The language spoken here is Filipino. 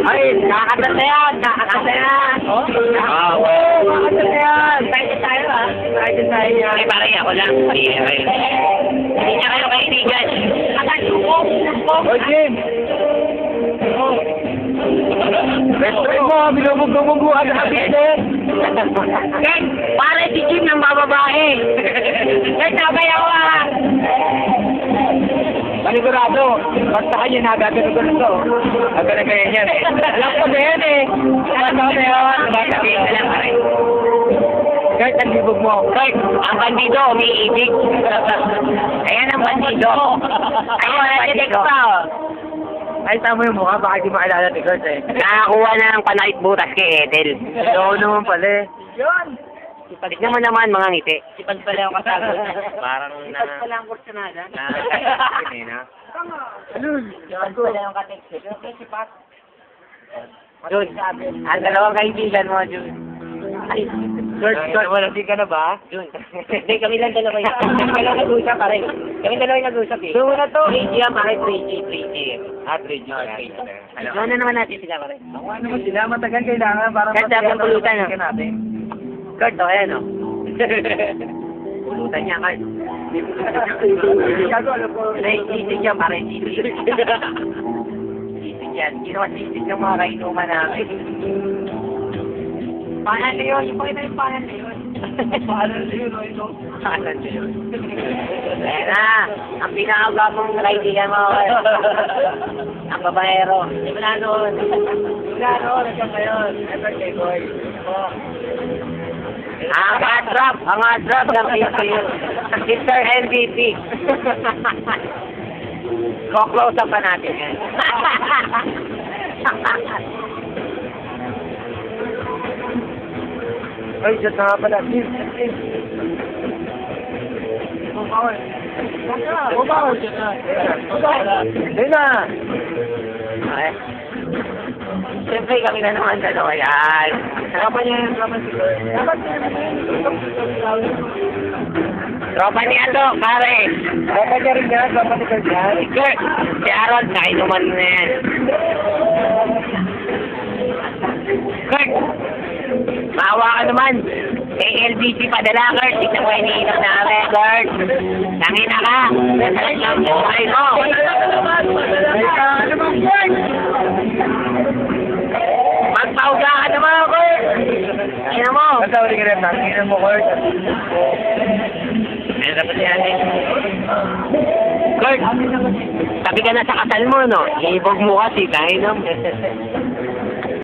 Ay, kakanta na yan! Kakanta yan! Oh? Kakanta na yan! Kahit tayo ha? Kahit tayo yan. Ay, parang ako lang. Hindi niya kayo kaibigan. Kakanta ko! O, Jim! Restaurant mo, binubog-bug-bugan na business! Ken, pare si Jim ng bababae! Ken, sabay ako ha! Panigurado, basta kanya nagagano ko na to. Agad kaya yan eh. Alam ko na yan eh. Alam ko na yan. Sabihin ka lang pare. Kahit ang libog mo. Kurt, ang bandido, umiibig. Ayan ang bandido. Ayan ang bandido. Ay, tama yung mukha, baka di maalala ni Kurt eh. Nakakuha na ng panakit butas kay Ethel. Oo naman pala eh. Yun! Tignan mo naman mga ngiti. Sipag pala yung kasagot. Parang na... Sipag pala ang kursunada. Nakakasin na. Sipag pala yung katext. Okay, sipat. Jun, ang dalawang kaibigan mo, Jun. Ay, Kurt, hindi ka na ba? Jun. Hindi, kami lang dalawa yun. Kami lang nag-usap pare. Kami dalawa yung nag-usap eh. So, na to. 3G ang pare, 3G. Ah, 3G. Ano na naman natin sila pare? Ano naman sila, matagal kailangan para Kahit sabi ang pulutan, no? natin. Kurt, o, ayan o. Pulutan niya, Kurt. Sisig yan, pare, sisig. Sisig yan. Ginawa sisig ng mga kainuman namin. Panan na yun. Ipakita yung panan na yun. Paano yun, ito? Panan na yun. Ayan na. Ang pinakagapong kaibigan mo. Ang babaero. Wala noon. Wala noon, hanggang ngayon. Ever kay Boy. Ang hot drop ng PCU. Mr. MVP. Ko-close up pa natin yan. Ay, dyan na nga pala. Jim. Bumawal. Bumawal. Hindi na. Okay. Siyempre kami na naman dalawa yan. Tropa niya yan, tropa si Kurt. Dapat Tropa niya to, pare. tropa niya rin yan, tropa ni Kurt yan. Kurt, si Aaron, kainuman na yan. Kurt, maawa ka naman. May LBC padala, Kurt. Tignan mo iniinom namin, Kurt. Tangina ka. Nasalit lang buhay mo. Magpauga ka naman, Kurt. Tingnan mo. Basta uli ka rin, tingnan mo, Kurt. Ano dapat natin? Kurt, sabi ka na sa kasal mo, no? Ibog mo kasi, tangin mo.